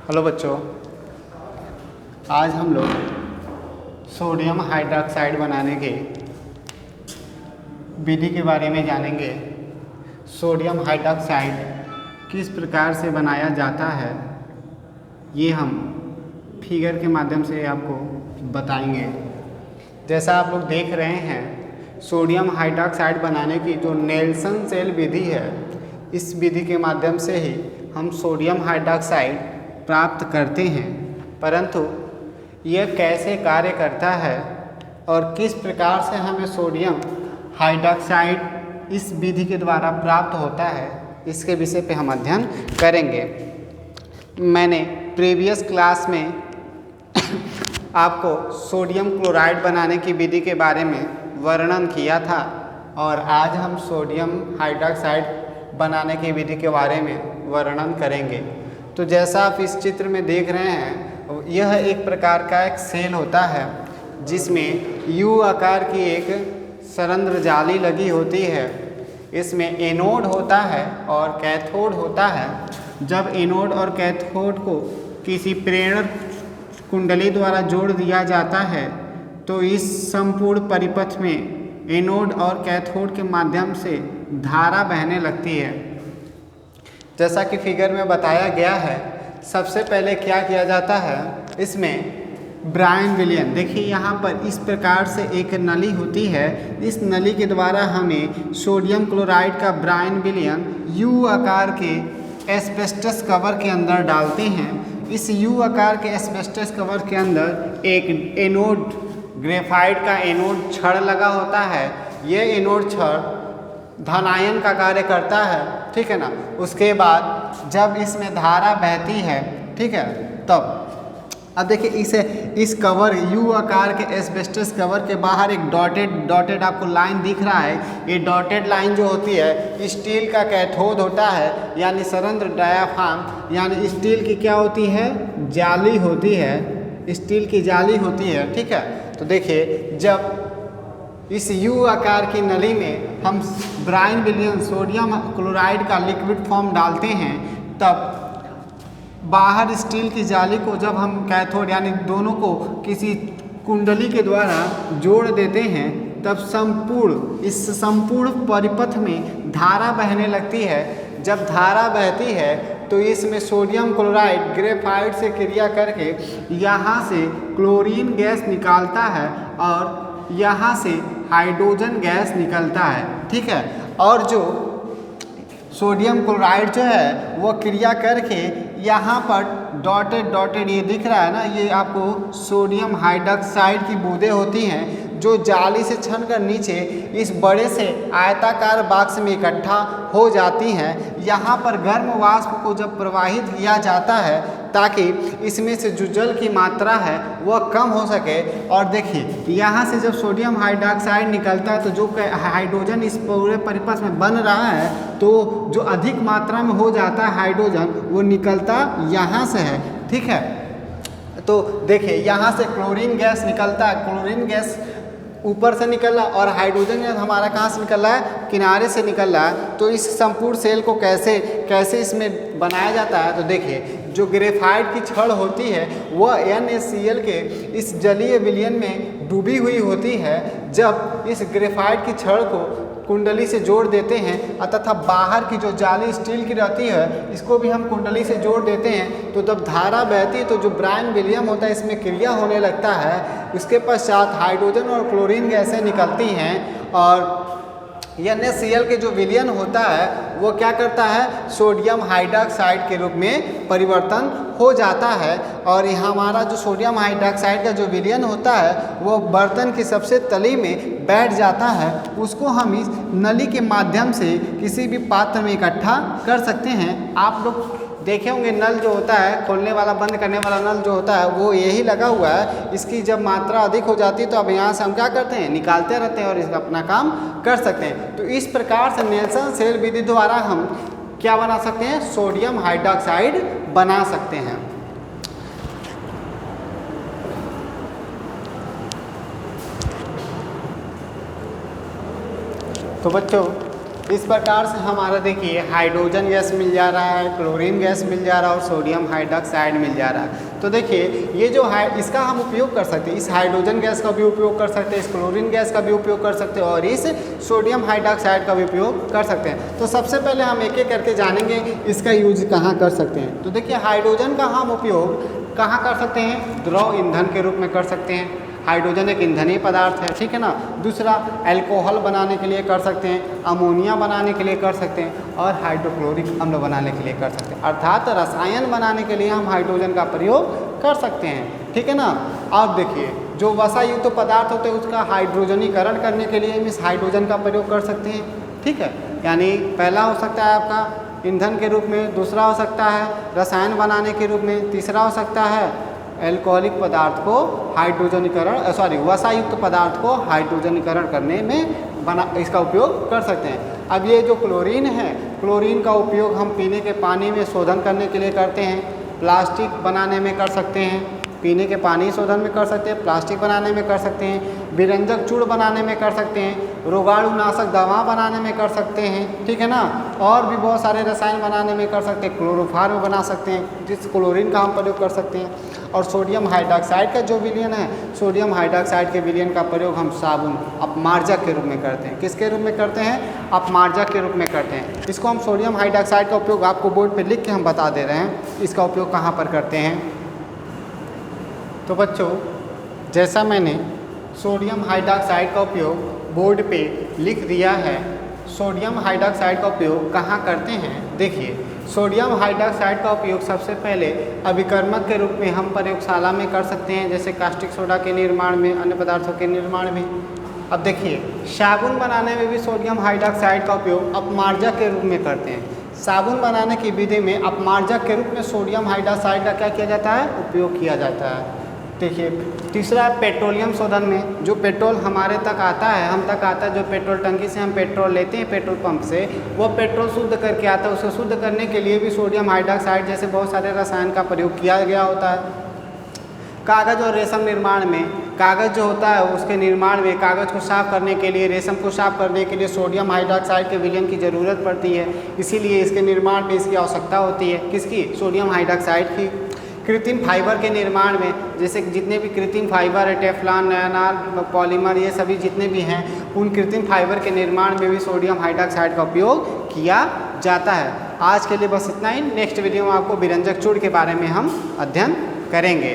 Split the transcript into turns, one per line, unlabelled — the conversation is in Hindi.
हेलो बच्चों, आज हम लोग सोडियम हाइड्रॉक्साइड बनाने के विधि के बारे में जानेंगे। सोडियम हाइड्रॉक्साइड किस प्रकार से बनाया जाता है ये हम फिगर के माध्यम से आपको बताएंगे। जैसा आप लोग देख रहे हैं, सोडियम हाइड्रॉक्साइड बनाने की जो नेल्सन सेल विधि है, इस विधि के माध्यम से ही हम सोडियम हाइड्रॉक्साइड प्राप्त करते हैं। परंतु यह कैसे कार्य करता है और किस प्रकार से हमें सोडियम हाइड्रॉक्साइड इस विधि के द्वारा प्राप्त होता है, इसके विषय पे हम अध्ययन करेंगे। मैंने प्रीवियस क्लास में आपको सोडियम क्लोराइड बनाने की विधि के बारे में वर्णन किया था और आज हम सोडियम हाइड्रॉक्साइड बनाने की विधि के बारे में वर्णन करेंगे। तो जैसा आप इस चित्र में देख रहे हैं, यह एक प्रकार का एक सेल होता है जिसमें यू आकार की एक सरंध्र जाली लगी होती है। इसमें एनोड होता है और कैथोड होता है। जब एनोड और कैथोड को किसी प्रेरण कुंडली द्वारा जोड़ दिया जाता है तो इस संपूर्ण परिपथ में एनोड और कैथोड के माध्यम से धारा बहने लगती है। जैसा कि फिगर में बताया गया है, सबसे पहले क्या किया जाता है, इसमें ब्रायन विलियन, देखिए यहाँ पर इस प्रकार से एक नली होती है। इस नली के द्वारा हमें सोडियम क्लोराइड का ब्रायन विलियन यू आकार के एस्बेस्टस कवर के अंदर डालते हैं। इस यू आकार के एस्बेस्टस कवर के अंदर एक एनोड, ग्रेफाइट का एनोड छड़ लगा होता है। ये एनोड छड़ धनायन का कार्य करता है, ठीक है ना। उसके बाद जब इसमें धारा बहती है, ठीक है, तब अब देखिए इस कवर यू आकार के एस्बेस्टस कवर के बाहर एक डॉटेड आपको लाइन दिख रहा है। ये डॉटेड लाइन जो होती है स्टील का कैथोड होता है, यानी सरंध्र डायाफ्राम, यानी स्टील की क्या होती है, जाली होती है, स्टील की जाली होती है, ठीक है। तो देखिए जब इस यू आकार की नली में हम ब्रायन विलियन सोडियम क्लोराइड का लिक्विड फॉर्म डालते हैं, तब बाहर स्टील की जाली को जब हम कैथोड यानी दोनों को किसी कुंडली के द्वारा जोड़ देते हैं, तब इस संपूर्ण परिपथ में धारा बहने लगती है। जब धारा बहती है तो इसमें सोडियम क्लोराइड ग्रेफाइट से क्रिया करके यहाँ से क्लोरीन गैस निकालता है और यहाँ से हाइड्रोजन गैस निकलता है, ठीक है। और जो सोडियम क्लोराइड जो है वो क्रिया करके यहाँ पर डॉटेड ये दिख रहा है ना, ये आपको सोडियम हाइड्रॉक्साइड की बूंदें होती हैं जो जाली से छनकर नीचे इस बड़े से आयताकार बॉक्स में इकट्ठा हो जाती हैं। यहाँ पर गर्म वाष्प को जब प्रवाहित किया जाता है ताकि इसमें से जो जल की मात्रा है वह कम हो सके। और देखिए यहाँ से जब सोडियम हाइड्रॉक्साइड निकलता है तो जो हाइड्रोजन इस पूरे परिपथ में बन रहा है, तो जो अधिक मात्रा में हो जाता है हाइड्रोजन, वो निकलता यहाँ से है, ठीक है। तो देखिए यहाँ से क्लोरीन गैस निकलता है, क्लोरीन गैस ऊपर से निकल रहा है और हाइड्रोजन गैस हमारा कहाँ से निकल रहा है, किनारे से निकल रहा है। तो इस संपूर्ण सेल को कैसे इसमें बनाया जाता है, तो देखिए जो ग्रेफाइट की छड़ होती है वह NaCl के इस जलीय विलयन में डूबी हुई होती है। जब इस ग्रेफाइट की छड़ को कुंडली से जोड़ देते हैं तथा बाहर की जो जाली स्टील की रहती है इसको भी हम कुंडली से जोड़ देते हैं, तो जब धारा बहती है तो जो ब्रायन विलियन होता है इसमें क्रिया होने लगता है। उसके पश्चात हाइड्रोजन और क्लोरीन गैसें निकलती हैं और NaCl के जो विलयन होता है वो क्या करता है, सोडियम हाइड्रॉक्साइड के रूप में परिवर्तन हो जाता है। और यहाँ हमारा जो सोडियम हाइड्रॉक्साइड का जो विलयन होता है वो बर्तन की सबसे तली में बैठ जाता है। उसको हम इस नली के माध्यम से किसी भी पात्र में इकट्ठा कर सकते हैं। आप लोग देखे होंगे नल जो होता है, खोलने वाला बंद करने वाला नल जो होता है वो यही लगा हुआ है। इसकी जब मात्रा अधिक हो जाती है तो अब यहाँ से हम क्या करते हैं, निकालते रहते हैं और इसका अपना काम कर सकते हैं। तो इस प्रकार से नेल्सन सेल विधि द्वारा हम क्या बना सकते हैं, सोडियम हाइड्रॉक्साइड बना सकते हैं। तो बच्चों इस प्रकार से हमारा देखिए हाइड्रोजन गैस मिल जा रहा है, क्लोरीन गैस मिल जा रहा है और सोडियम हाइड्रॉक्साइड मिल जा रहा है। तो देखिए ये जो है इसका हम उपयोग कर सकते हैं, इस हाइड्रोजन गैस का भी उपयोग कर सकते हैं, इस क्लोरीन गैस का भी उपयोग कर सकते हैं और इस सोडियम हाइड्रॉक्साइड का भी उपयोग कर सकते हैं। तो सबसे पहले हम एक एक करके जानेंगे इसका यूज कहाँ कर सकते हैं। तो देखिए हाइड्रोजन का हम उपयोग कहाँ कर सकते हैं, द्रव ईंधन के रूप में कर सकते हैं। हाइड्रोजन एक ईंधनीय पदार्थ है, ठीक है ना। दूसरा अल्कोहल बनाने के लिए कर सकते हैं, अमोनिया बनाने के लिए कर सकते हैं और हाइड्रोक्लोरिक अम्ल बनाने के लिए कर सकते हैं। अर्थात रसायन बनाने के लिए हम हाइड्रोजन का प्रयोग कर सकते हैं, ठीक है ना। अब देखिए जो वसा युक्त पदार्थ होते हैं उसका हाइड्रोजनीकरण करने के लिए हम इस हाइड्रोजन का प्रयोग कर सकते हैं, ठीक है। यानी पहला हो सकता है आपका ईंधन के रूप में, दूसरा हो सकता है रसायन बनाने के रूप में, तीसरा हो सकता है एल्कोहलिक पदार्थ को हाइड्रोजनीकरण वसायुक्त पदार्थ को हाइड्रोजनीकरण करने में इसका उपयोग कर सकते हैं। अब ये जो क्लोरीन है, क्लोरीन का उपयोग हम पीने के पानी में शोधन करने के लिए करते हैं, प्लास्टिक बनाने में कर सकते हैं, पीने के पानी शोधन में कर सकते हैं, प्लास्टिक बनाने में कर सकते हैं, विरंजक चूड़ बनाने में कर सकते हैं, रोगाणुनाशक दवा बनाने में कर सकते हैं, ठीक है ना। और भी बहुत सारे रसायन बनाने में कर सकते हैं, क्लोरोफार्म बना सकते हैं जिस क्लोरीन का हम प्रयोग कर सकते हैं। और सोडियम हाइड्रॉक्साइड का जो विलयन है, सोडियम हाइड्रॉक्साइड के विलयन का प्रयोग हम साबुन अपमार्जक के रूप में करते हैं। किसके रूप में करते हैं, अपमार्जक के रूप में करते हैं। इसको हम सोडियम हाइड्रॉक्साइड का उपयोग आपको बोर्ड पर लिख के हम बता दे रहे हैं इसका उपयोग कहाँ पर करते हैं। तो बच्चों जैसा मैंने सोडियम हाइड्रॉक्साइड का उपयोग बोर्ड पे लिख दिया है, सोडियम हाइड्रॉक्साइड का उपयोग कहाँ करते हैं। देखिए सोडियम हाइड्रॉक्साइड का उपयोग सबसे पहले अभिकर्मक के रूप में हम प्रयोगशाला में कर सकते हैं, जैसे कास्टिक सोडा के निर्माण में, अन्य पदार्थों के निर्माण में। अब देखिए साबुन बनाने में भी सोडियम हाइड्रॉक्साइड का उपयोग अपमार्जक के रूप में करते हैं। साबुन बनाने की विधि में अपमार्जक के रूप में सोडियम हाइड्रॉक्साइड का क्या किया जाता है, उपयोग किया जाता है। देखिए तीसरा पेट्रोलियम शोधन में, जो पेट्रोल हमारे तक आता है, हम तक आता है, जो पेट्रोल टंकी से हम पेट्रोल लेते हैं पेट्रोल पंप से, वो पेट्रोल शुद्ध करके आता है। उसे शुद्ध करने के लिए भी सोडियम हाइड्रॉक्साइड जैसे बहुत सारे रसायन का प्रयोग किया गया होता है। कागज़ और रेशम निर्माण में, कागज़ जो होता है उसके निर्माण में कागज़ को साफ करने के लिए, रेशम को साफ करने के लिए सोडियम हाइड्रॉक्साइड के विलयन की ज़रूरत पड़ती है, इसीलिए इसके निर्माण में इसकी आवश्यकता होती है। किसकी, सोडियम हाइड्रॉक्साइड की। कृत्रिम फाइबर के निर्माण में, जैसे जितने भी कृत्रिम फाइबर है, टेफ्लॉन, नयनार, पॉलीमर, ये सभी जितने भी हैं, उन कृत्रिम फाइबर के निर्माण में भी सोडियम हाइड्रॉक्साइड का उपयोग किया जाता है। आज के लिए बस इतना ही। नेक्स्ट वीडियो में आपको विरंजक चूड़ के बारे में हम अध्ययन करेंगे।